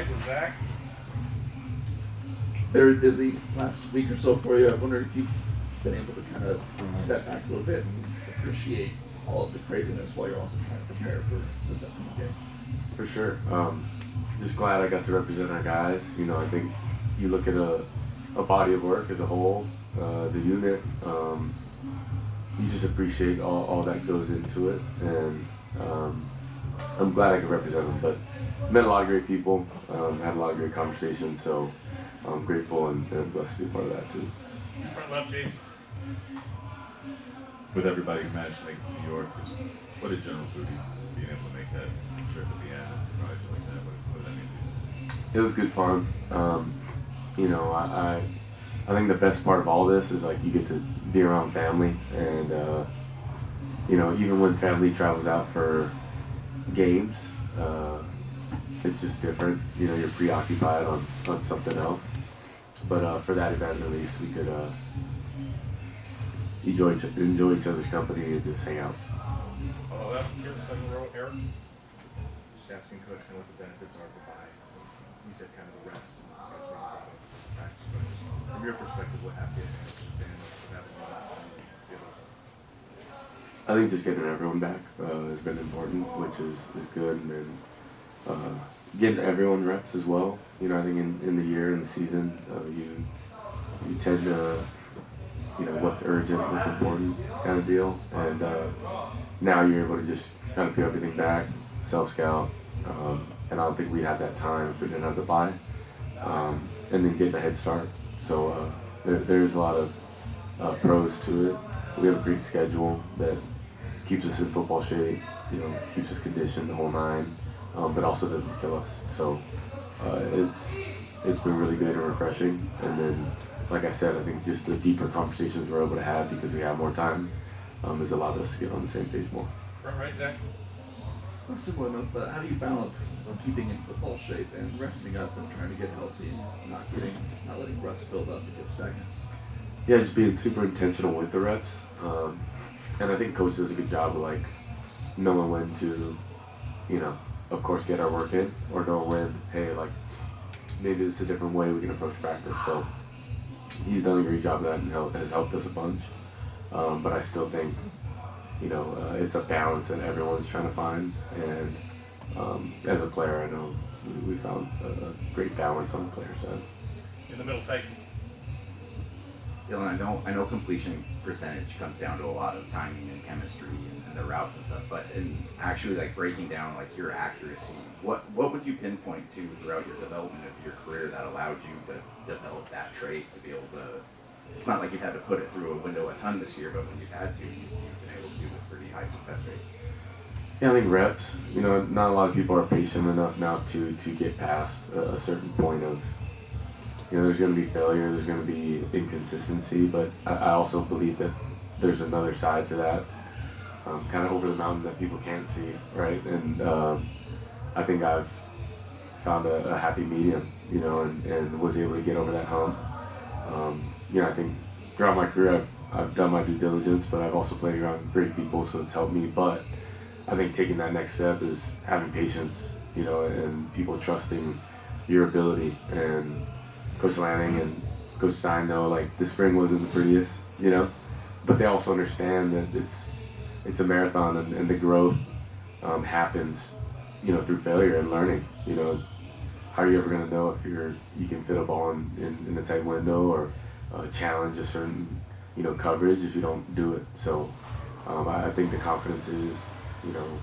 right with Zach. Very busy last week or so for you. I wonder if you've been able to kind of step back a little bit and appreciate all of the craziness while you're also trying to prepare for this upcoming game. For sure. Just glad I got to represent our guys. You know, I think you look at a body of work as a whole, as a unit. You just appreciate all that goes into it, and I'm glad I could represent them. But met a lot of great people, had a lot of great conversations, so I'm grateful and blessed to be a part of that too. Front left, James. With everybody who managed to make it to New York, just what did General Booty being able to make that trip at the end and surprise you like that? What did that mean to you? It was good fun. You know, I think the best part of all this is like you get to be around family, and you know, even when family travels out for games, it's just different. You know, you're preoccupied on something else. But for that event, at least, we could enjoy each other's company and just hang out. Left, here, second row, Eric. Just asking Coach kind of what the benefits are to buy. You said kind of the rest and you guys were on the practice, but just from your perspective, what have the advantages been of having all that time to be able to? I think just getting everyone back has been important, which is good, and then getting everyone reps as well. You know, I think in the year, in the season, you tend to, you know, what's urgent, what's important kind of deal, and now you're able to just kind of put everything back, self-scout, and I don't think we had that time if we didn't have the bye, and then getting a head start. So there's a lot of pros to it. We have a great schedule that keeps us in football shape, you know, keeps us conditioned the whole nine, but also doesn't kill us. So it's been really good and refreshing. And then, like I said, I think just the deeper conversations we're able to have because we have more time has allowed us to get on the same page more. Front right, Zach. Similar enough, but how do you balance keeping in football shape and resting up and trying to get healthy and not letting reps build up and get stagnant? Yeah, just being super intentional with the reps. And I think coach does a good job of like knowing when to, you know, of course get our work in, or know when, hey, like maybe it's a different way we can approach practice. So he's done a great job of that and has helped us a bunch. But I still think, you know, it's a balance that everyone's trying to find. And as a player, I know we found a great balance on the player side. In the middle, Tyson. Dillon, I know completion percentage comes down to a lot of timing and chemistry and the routes and stuff, but in actually like breaking down like your accuracy, what would you pinpoint to throughout your development of your career that allowed you to develop that trait to be able to? It's not like you've had to put it through a window a ton this year, but when you've had to, you've been able to do a pretty high success rate. Yeah, I think reps. You know, not a lot of people are patient enough now to get past a certain point of, you know, there's going to be failure, there's going to be inconsistency, but I also believe that there's another side to that, kind of over the mountain that people can't see, right? And I think I've found a happy medium, you know, and was able to get over that hump. You know, I think throughout my career I've done my due diligence, but I've also played around great people, so it's helped me. But I think taking that next step is having patience, you know, and people trusting your ability. And Coach Lanning and Coach Stein know like the spring wasn't the prettiest, you know, but they also understand that it's a marathon, and the growth happens, you know, through failure and learning. You know, how are you ever going to know if you can fit a ball in a tight window or challenge a certain, you know, coverage if you don't do it? So I think the confidence is, you know,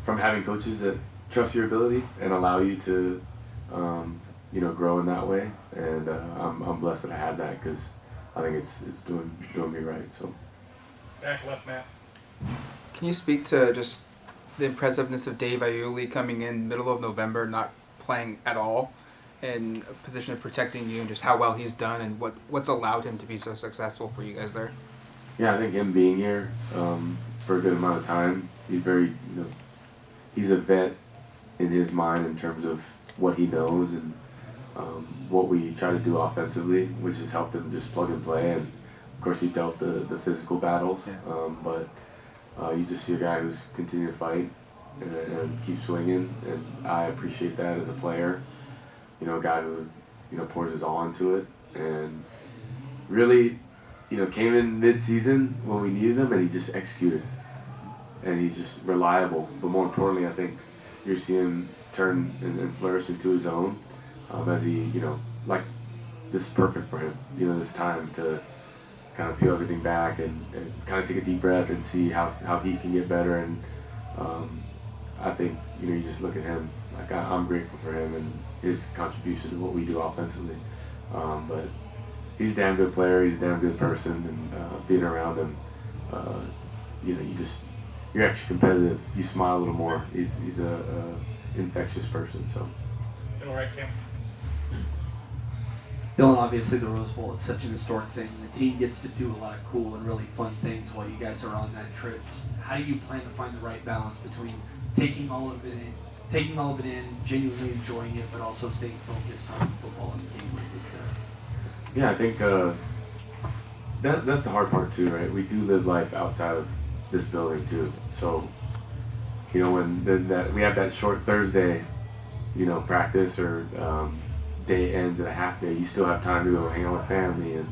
from having coaches that trust your ability and allow you to, you know, grow in that way. And I'm blessed that I had that, because I think it's doing me right. So. Back left, Matt. Can you speak to just the impressiveness of Dave Iuli coming in middle of November, not playing at all, in a position of protecting you, and just how well he's done and what's allowed him to be so successful for you guys there? Yeah, I think him being here for a good amount of time, he's very, you know, he's a vet in his mind in terms of what he knows and what we try to do offensively, which has helped him just plug and play. And of course, he dealt the physical battles, but you just see a guy who's continued to fight and keep swinging, and I appreciate that as a player. you know, a guy who, you know, pours his all into it, and really, you know, came in mid-season when we needed him, and he just executed. And he's just reliable. But more importantly, I think you're seeing him turn and flourish into his own as he, you know, like, this is perfect for him. You know, this time to kind of peel everything back and kind of take a deep breath and see how he can get better. And I think, you know, you just look at him, like, I'm grateful for him and his contribution to what we do offensively. But he's a damn good player, he's a damn good person, and being around him, you know, you're actually competitive. You smile a little more. He's a infectious person. So. All right, Cam. Dillon, obviously the Rose Bowl is such an historic thing. The team gets to do a lot of cool and really fun things while you guys are on that trip. Just how do you plan to find the right balance between taking all of it in, genuinely enjoying it, but also staying focused on football and the game like it's there? Yeah, I think that's the hard part too, right? We do live life outside of this building too. So, you know, when we have that short Thursday, you know, practice or day ends at a half day, you still have time to go hang out with family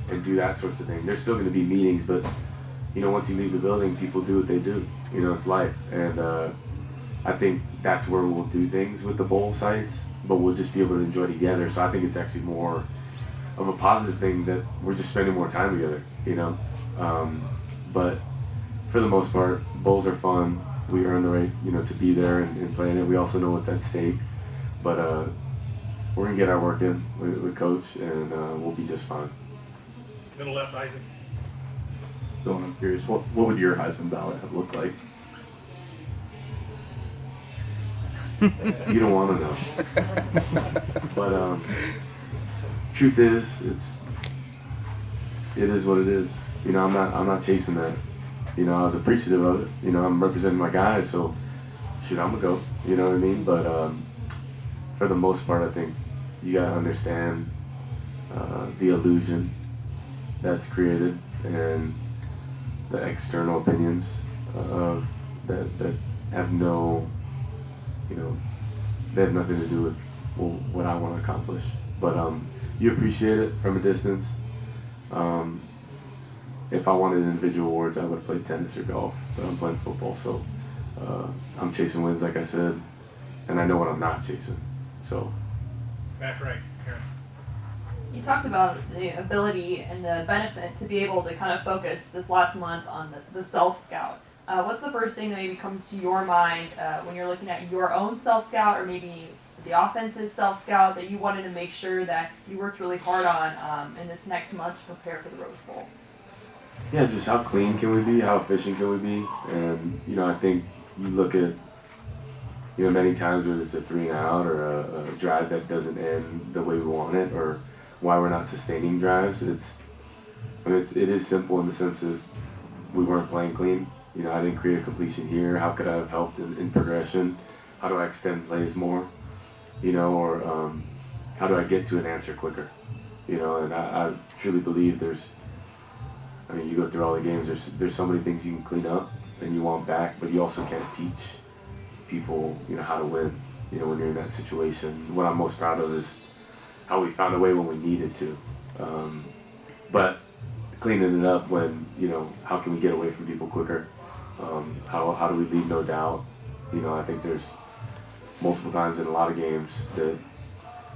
and do that sorts of thing. There's still going to be meetings, but, you know, once you leave the building, people do what they do. You know, it's life. And I think that's where we'll do things with the bowl sites, but we'll just be able to enjoy together. So I think it's actually more of a positive thing that we're just spending more time together, you know. But for the most part, bowls are fun. We earn the right, you know, to be there and play in it. We also know what's at stake. But we're going to get our work in with Coach, and we'll be just fine. Middle left, Isaac. So I'm curious, what would your Heisman ballot have looked like? You don't want to know. But truth is, it is what it is. You know, I'm not chasing that. You know, I was appreciative of it. You know, I'm representing my guys, so shoot, I'm gonna go. You know what I mean? But for the most part, I think you gotta understand the illusion that's created and the external opinions that have no, you know, they have nothing to do with what I want to accomplish. But you appreciate it from a distance. If I wanted individual awards, I would have played tennis or golf, but I'm playing football, so I'm chasing wins, like I said, and I know what I'm not chasing. So. Back right, Karen. You talked about the ability and the benefit to be able to kind of focus this last month on the self-scout. What's the first thing that maybe comes to your mind when you're looking at your own self-scout, or maybe the offense's self-scout, that you wanted to make sure that you worked really hard on in this next month to prepare for the Rose Bowl? Yeah, just how clean can we be? How efficient can we be? And, you know, I think you look at, you know, many times whether it's a 3 and out or a drive that doesn't end the way we want it, or why we're not sustaining drives. It is simple in the sense that we weren't playing clean. You know, I didn't create a completion here. How could I have helped in progression? How do I extend plays more? You know, or how do I get to an answer quicker? You know, and I truly believe I mean, you go through all the games, there's so many things you can clean up and you want back, but you also can't teach people, you know, how to win, you know, when you're in that situation. What I'm most proud of is how we found a way when we needed to. But cleaning it up when, you know, how can we get away from people quicker? How do we leave no doubt? You know, I think there's multiple times in a lot of games that,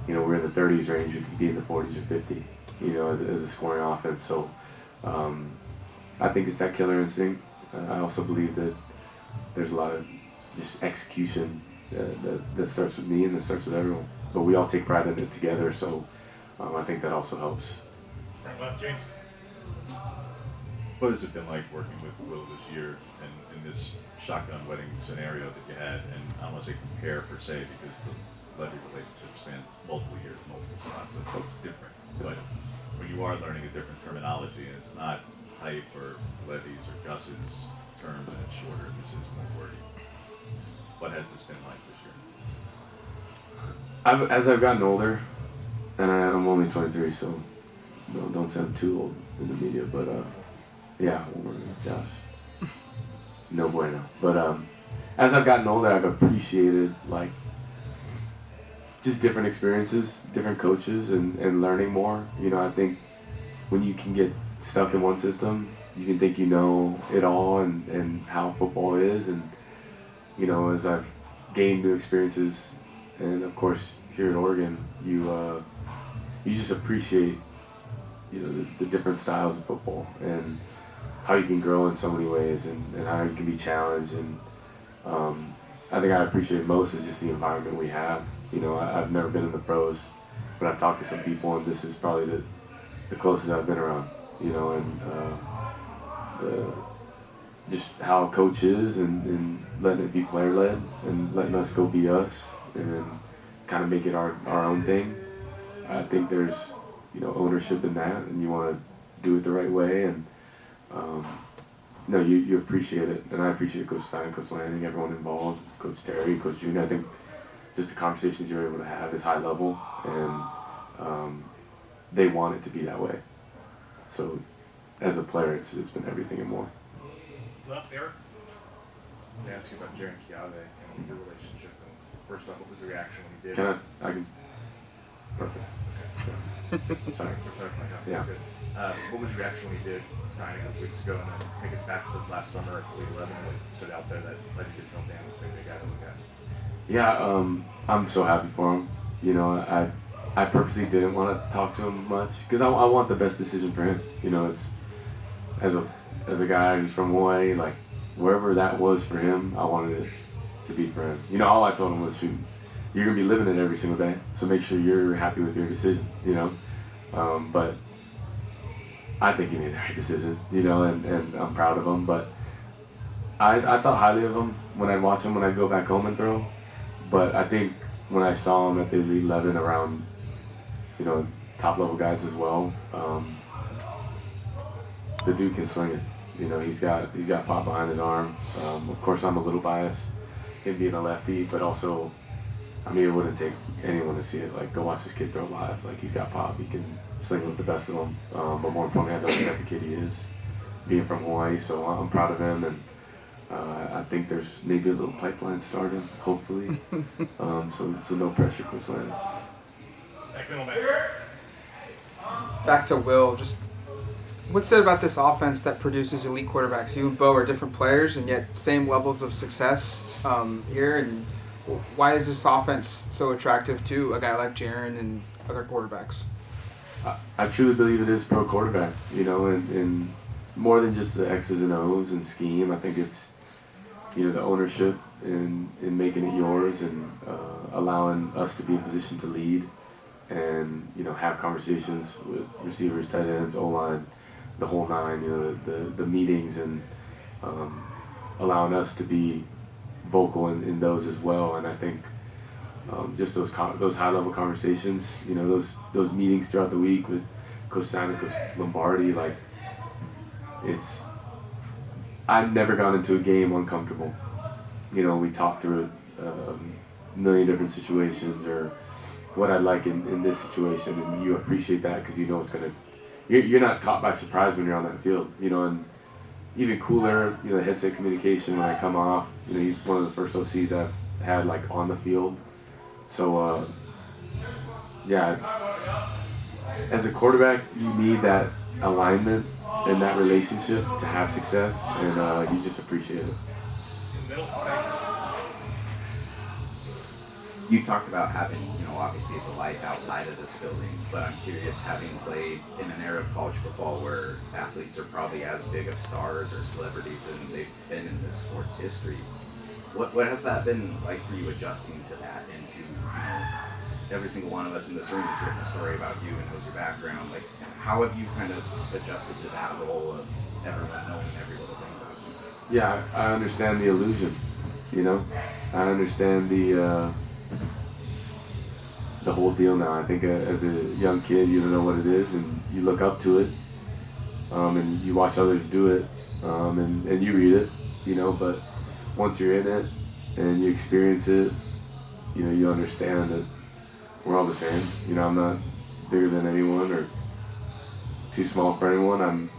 you know, we're in the 30s range, we could be in the 40s or 50, you know, as a scoring offense. So I think it's that killer instinct. I also believe that there's a lot of just execution that starts with me and that starts with everyone. But we all take pride in it together, so I think that also helps. Right left, James. What has it been like working with Will this year and in this shotgun wedding scenario that you had? And I don't want to say compare per se, because the Levy relationship spans multiple years, multiple spots, so it's different. But when you are learning a different terminology, and it's not hype or Levy's or Gus's terms, and it's shorter, this is more wordy. What has this been like this year? As I've gotten older, and I'm only 23, so don't sound too old in the media, but yeah, gosh, no bueno. But as I've gotten older, I've appreciated, like, just different experiences, different coaches, and learning more. You know, I think when you can get stuck in one system, you can think you know it all and how football is. And, you know, as I've gained new experiences, and of course here at Oregon, you just appreciate, you know, the different styles of football and how you can grow in so many ways and how you can be challenged. And I think I appreciate most is just the environment we have. You know, I've never been in the pros, but I've talked to some people, and this is probably the closest I've been around. You know, and just how a coach is and letting it be player led and letting us go be us and then kind of make it our own thing. I think there's, you know, ownership in that, and you want to do it the right way. And no, you appreciate it, and I appreciate Coach Stein, Coach Lanning, everyone involved, Coach Terry, Coach Junior. I think just the conversations you're able to have is high level, and they want it to be that way. So, as a player, it's been everything and more. Left, Eric. I'm going to ask you about Jaron Kiave and your relationship. And first off, what was the reaction when he did? I can. Perfect. Sorry. Yeah. Good. What was your reaction when he did sign a couple weeks ago, and then take us back to last summer at Elite 11 when it stood out there that led you to tell Dan this big guy to look at? Yeah, I'm so happy for him. You know, I purposely didn't want to talk to him much because I want the best decision for him. You know, it's as a guy who's from Hawaii, like wherever that was for him, I wanted it to be for him. You know, all I told him was, shoot, you're gonna be living it every single day, so make sure you're happy with your decision. You know, but I think he made the right decision. You know, and I'm proud of him. But I thought highly of him when I watch him when I go back home and throw. But I think when I saw him at the Elite 11 around, you know, top level guys as well, the dude can sling it. You know, he's got pop behind his arm. Of course, I'm a little biased, him being a lefty, but also, I mean, it wouldn't take anyone to see it. Like, go watch this kid throw live. Like, he's got pop. He can sling with the best of them. But more importantly, I know the type of kid he is, being from Hawaii. So I'm proud of him, and I think there's maybe a little pipeline starting, hopefully. So no pressure, Coach Lanning. Back middle, back. Back to Will. Just what's it about this offense that produces elite quarterbacks? You and Bo are different players, and yet same levels of success here. And why is this offense so attractive to a guy like Jaron and other quarterbacks? I truly believe it is pro quarterback, you know, and more than just the X's and O's and scheme. I think it's, you know, the ownership in making it yours and allowing us to be in position to lead and, you know, have conversations with receivers, tight ends, O-line, the whole nine, you know, the meetings, and allowing us to be vocal in those as well. And I think just those high-level conversations, you know, those meetings throughout the week with Coach Simon, Coach Lombardi, like, I've never gone into a game uncomfortable. You know, we talked through a million different situations or what I'd like in this situation, and you appreciate that because you know it's you're not caught by surprise when you're on that field, you know. And even cooler, you know, headset communication when I come off. You know, he's one of the first OCs I've had like on the field. So yeah, as a quarterback, you need that alignment and that relationship to have success, and you just appreciate it. Middle, Tyson. You talked about having, you know, obviously the life outside of this building, but I'm curious, having played in an era of college football where athletes are probably as big of stars or celebrities than they've been in this sport's history, what has that been like for you, adjusting to that and to, you know, every single one of us in this room has written a story about you and knows your background. Like, how have you kind of adjusted to that role of everyone knowing every little thing about you? Yeah, I understand the illusion, you know. I understand the whole deal now. I think as a young kid, you don't know what it is, and you look up to it, and you watch others do it, and you read it, you know. But once you're in it and you experience it, you know, you understand that we're all the same. You know, I'm not bigger than anyone or too small for anyone. I am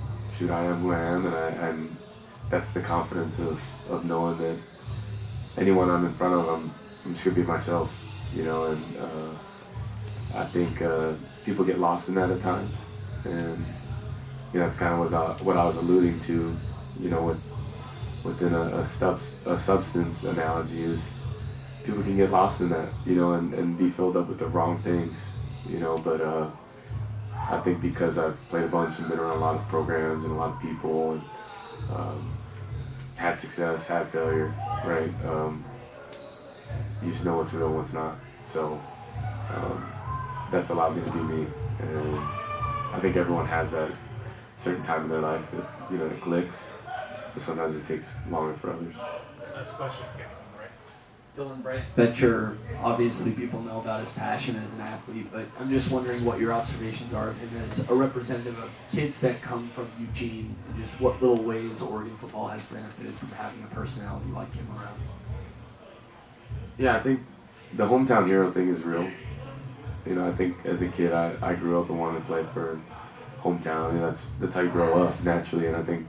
who I am, and that's the confidence of knowing that anyone I'm in front of, I'm just gonna be myself, you know, and I think people get lost in that at times, and you know, that's kind of what I was alluding to, you know, within a substance analogy is people can get lost in that, you know, and be filled up with the wrong things, you know, but I think because I've played a bunch and been around a lot of programs and a lot of people and had success, had failure, right? You just know what's real and what's not. So that's allowed me to be me, and I think everyone has that certain time in their life that, you know, it clicks, but sometimes it takes longer for others. Last question. Okay, all right. Dillon, Bryce Bencher, obviously people know about his passion as an athlete, but I'm just wondering what your observations are of him as a representative of kids that come from Eugene, and just what little ways Oregon football has benefited from having a personality like him around. Yeah, I think the hometown hero thing is real. You know, I think as a kid, I grew up and wanted to play for hometown. You know, that's how you grow up naturally. And I think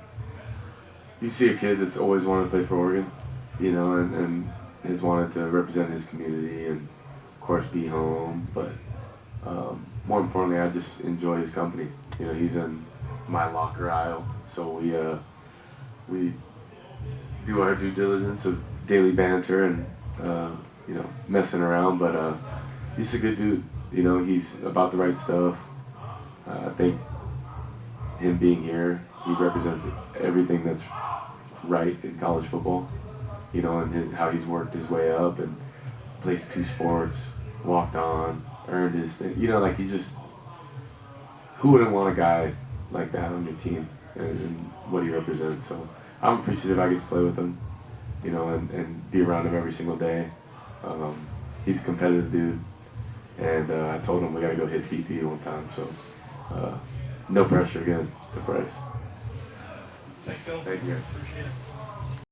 you see a kid that's always wanted to play for Oregon, you know, and has wanted to represent his community and, of course, be home. But more importantly, I just enjoy his company. You know, he's in my locker aisle, so we do our due diligence of daily banter and you know, messing around. But he's a good dude. You know, he's about the right stuff. I think him being here, he represents everything that's right in college football. You know, and how he's worked his way up and plays 2 sports, walked on, earned his thing. You know, like he just, who wouldn't want a guy like that on your team and what he represents? So I'm appreciative I get to play with him, you know, and be around him every single day. He's a competitive dude, and I told him we got to go hit PP one time. So no pressure again to Bryce. Thanks, Phil. Thank you. Appreciate it.